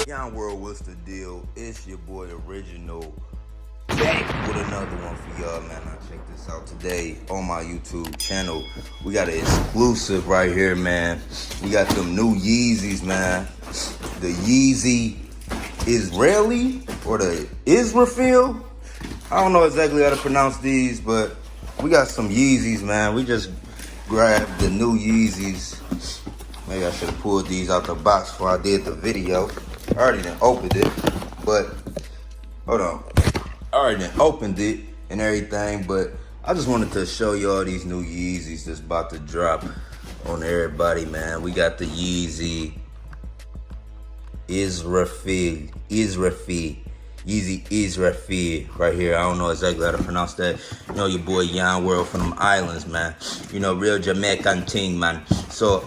Yon World, what's the deal? It's your boy Original, back with another one for y'all, man. Now check this out today on my YouTube channel. We got an exclusive right here, man. We got them new Yeezys, man. The Yeezy Israeli or the Israfil. I don't know exactly how to pronounce these, but we got some Yeezys, man. We just grabbed the new Yeezys. Maybe I should have pulled these out the box before I did the video. I already done opened it, but hold on. I already done opened it and everything, but I just wanted to show y'all these new Yeezys that's about to drop on everybody, man. We got the Yeezy Israfil Yeezy Israfil right here. I don't know exactly how to pronounce that. You know your boy Yon World from them islands, man. You know, real Jamaican thing, man. So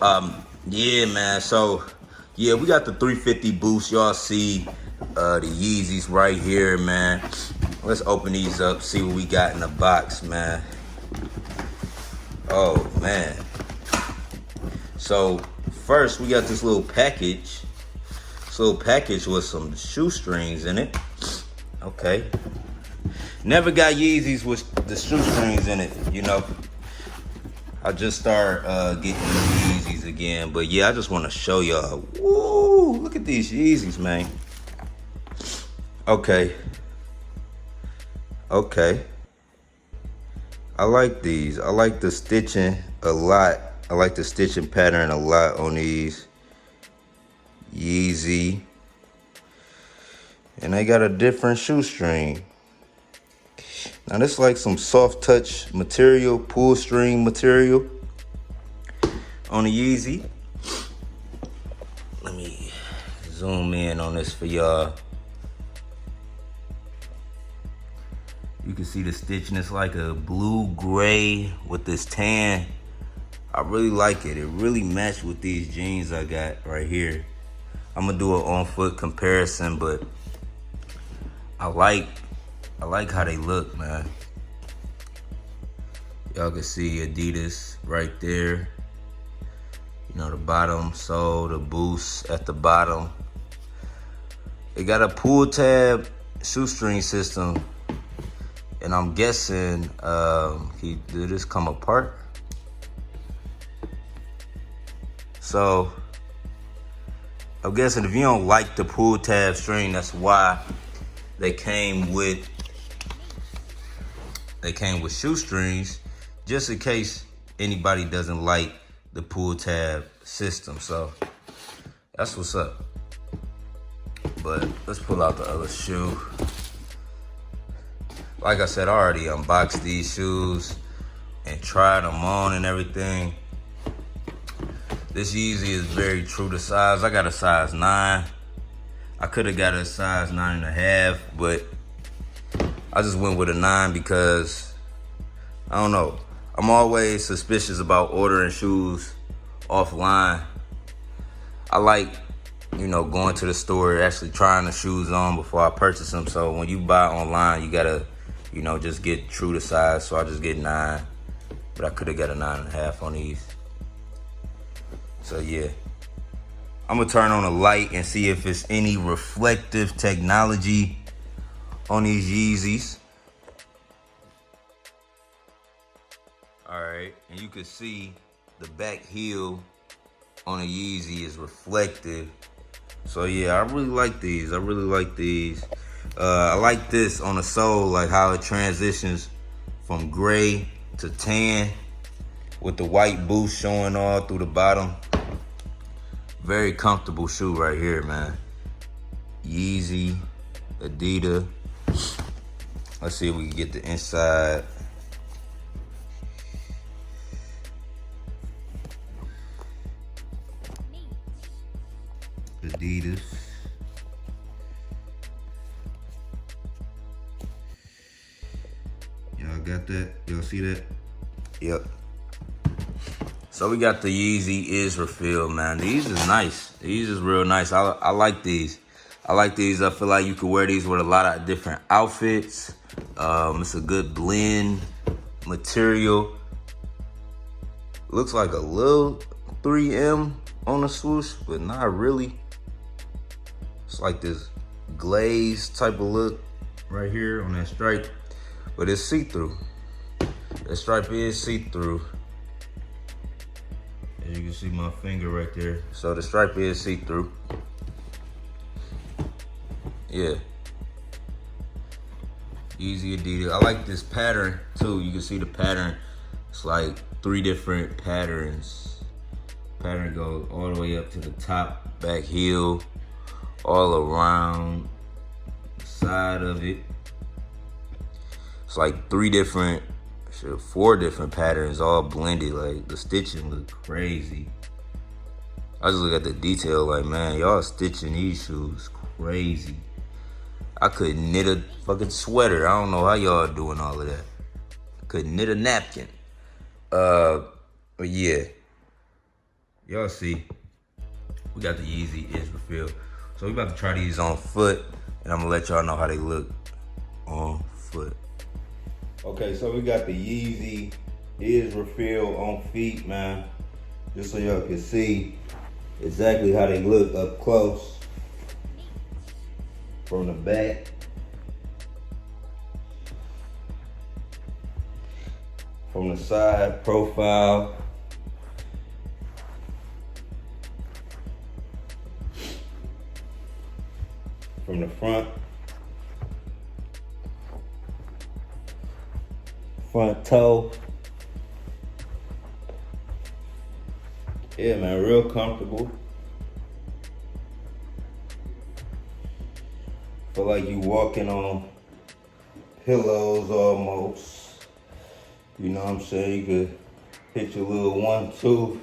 yeah, man. So yeah, we got the 350 boost. Y'all see the Yeezys right here, man. Let's open these up, see what we got in the box, man. Oh man. So first we got this little package. This little package with some shoestrings in it. Okay. Never got Yeezys with the shoestrings in it, you know. I just started getting Yeezys again, but yeah, I just want to show y'all. Woo! Look at these Yeezys, man. Okay. I like these. I like the stitching a lot. I like the stitching pattern a lot on these Yeezy. And they got a different shoestring. Now this is like some soft touch material, pull string material on the Yeezy. Let me zoom in on this for y'all. You can see the stitching. It's like a blue gray with this tan. I really like it. It really matched with these jeans I got right here. I'm gonna do an on foot comparison, but I like how they look, man. Y'all can see Adidas right there. You know, the bottom sole, the boost at the bottom. It got a pull tab shoestring system. And I'm guessing, did this come apart? So, I'm guessing if you don't like the pull tab string, that's why they came with shoestrings, just in case anybody doesn't like the pull tab system. So that's what's up. But let's pull out the other shoe. Like I said, I already unboxed these shoes and tried them on and everything. This Yeezy is very true to size. I got a size 9. I could have got a size 9.5, but I just went with a 9 because, I don't know. I'm always suspicious about ordering shoes offline. I like, you know, going to the store, actually trying the shoes on before I purchase them. So when you buy online, you gotta, you know, just get true to size. So I just get 9, but I could have got a 9.5 on these. So yeah. I'm gonna turn on a light and see if it's any reflective technology on these Yeezys. All right, and you can see the back heel on a Yeezy is reflective. So yeah, I really like these. I like this on the sole, like how it transitions from gray to tan with the white boost showing all through the bottom. Very comfortable shoe right here, man. Yeezy, Adidas. Let's see if we can get the inside. Adidas. Y'all got that? Y'all see that? Yep. So we got the Yeezy Israfil, man. These is nice. These is real nice. I like these. I feel like you could wear these with a lot of different outfits. It's a good blend material. Looks like a little 3M on the swoosh, but not really. It's like this glaze type of look right here on that stripe, but it's see-through. The stripe is see-through. As you can see my finger right there. So the stripe is see-through. Yeah. Yeezy Adidas. I like this pattern too. You can see the pattern. It's like 3 different patterns. Pattern goes all the way up to the top, back heel, all around the side of it. It's like 4 different patterns all blended. Like the stitching look crazy. I just look at the detail like, man, y'all stitching these shoes crazy. I could knit a fucking sweater. I don't know how y'all doing all of that. Could knit a napkin. But yeah. Y'all see, we got the Yeezy Israfil. So we about to try these on foot, and I'm gonna let y'all know how they look on foot. Okay, so we got the Yeezy Israfil on feet, man. Just so y'all can see exactly how they look up close. From the back. From the side profile. From the front. Front toe. Yeah, man, real comfortable. Feel like you walking on pillows almost. You know what I'm saying? You could hit your little 1-2. You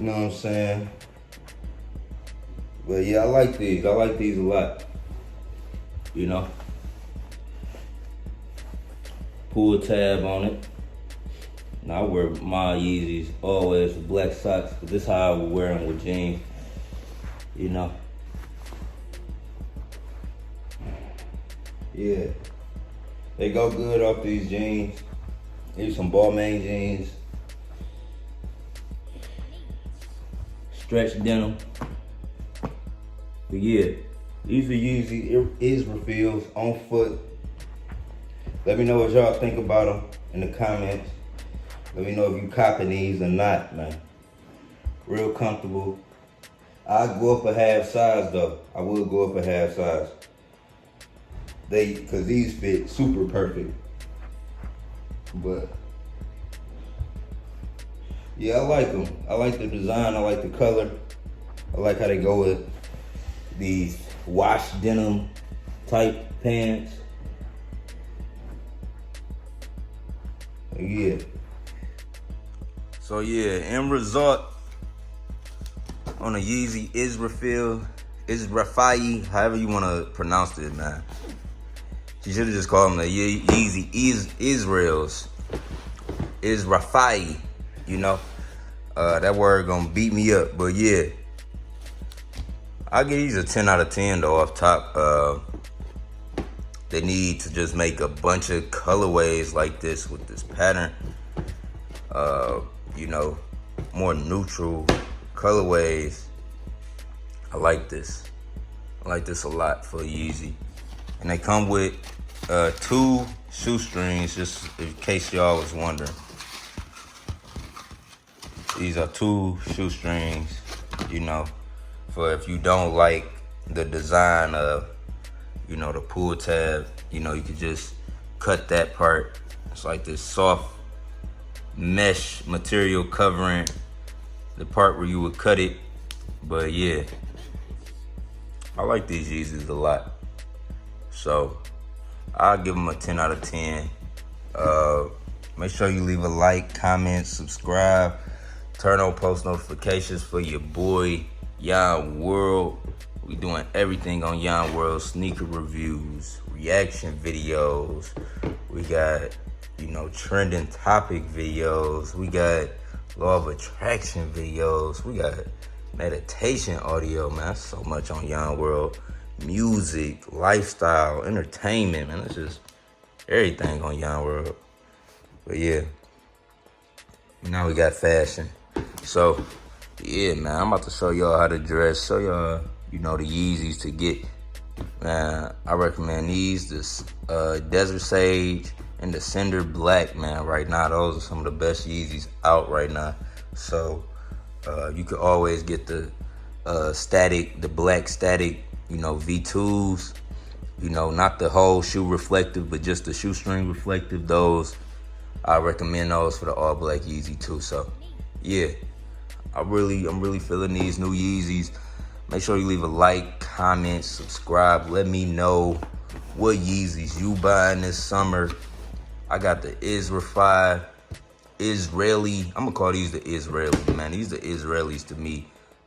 know what I'm saying? But yeah, I like these. I like these a lot. You know? Pull a tab on it. Now I wear my Yeezys always with black socks, but this is how I would wear them with jeans. You know? Yeah, they go good off these jeans. These some Balmain jeans. Stretch denim. But yeah, these are Yeezy Israfils on foot. Let me know what y'all think about them in the comments. Let me know if you copping these or not, man. Real comfortable. I'd go up a half size though. I would go up a half size. Cause these fit super perfect. But yeah, I like them. I like the design, I like the color. I like how they go with these wash denim type pants. Yeah. So yeah, end result on a Yeezy Israfil, however you wanna pronounce it, man. You should have just called them the Yeezy Israels. Israfil, you know. That word gonna beat me up, but yeah. I'll give these a 10 out of 10 though off top. They need to just make a bunch of colorways like this with this pattern. You know, more neutral colorways. I like this. I like this a lot for Yeezy. And they come with 2 shoestrings, just in case y'all was wondering. These are 2 shoestrings, you know, for if you don't like the design of, you know, the pull tab, you know, you could just cut that part. It's like this soft mesh material covering the part where you would cut it. But yeah, I like these Yeezys a lot. So I'll give them a 10 out of 10. Make sure you leave a like, comment, subscribe, turn on post notifications for your boy YON WORLD. We doing everything on YON WORLD: sneaker reviews, reaction videos. We got, you know, trending topic videos. We got law of attraction videos. We got meditation audio, man. That's so much on YON WORLD. Music, lifestyle, entertainment, man. It's just everything on YON WORLD. But yeah, now we got fashion. So yeah, man, I'm about to show y'all how to dress. Show y'all, you know, the Yeezys to get. Man, I recommend these, this Desert Sage and the Cinder Black, man. Right now, those are some of the best Yeezys out right now. So you could always get the black static, you know, V2s. You know, not the whole shoe reflective, but just the shoestring reflective. Those, I recommend those for the all black Yeezy too. So yeah, I'm really feeling these new Yeezys. Make sure you leave a like, comment, subscribe. Let me know what Yeezys you buying this summer. I got the Israeli. I'm gonna call these the Israelis, man. These are Israelis to me.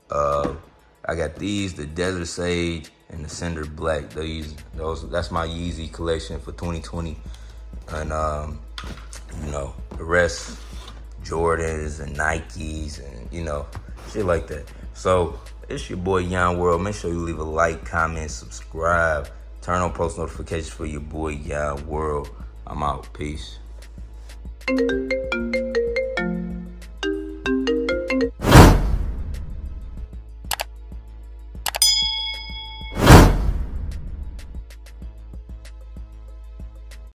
I got these, the Desert Sage and the Cinder Black. That's my Yeezy collection for 2020. And you know, the rest, Jordans and Nikes and, you know, shit like that. So it's your boy YON World. Make sure you leave a like, comment, subscribe, turn on post notifications for your boy YON World. I'm out. Peace.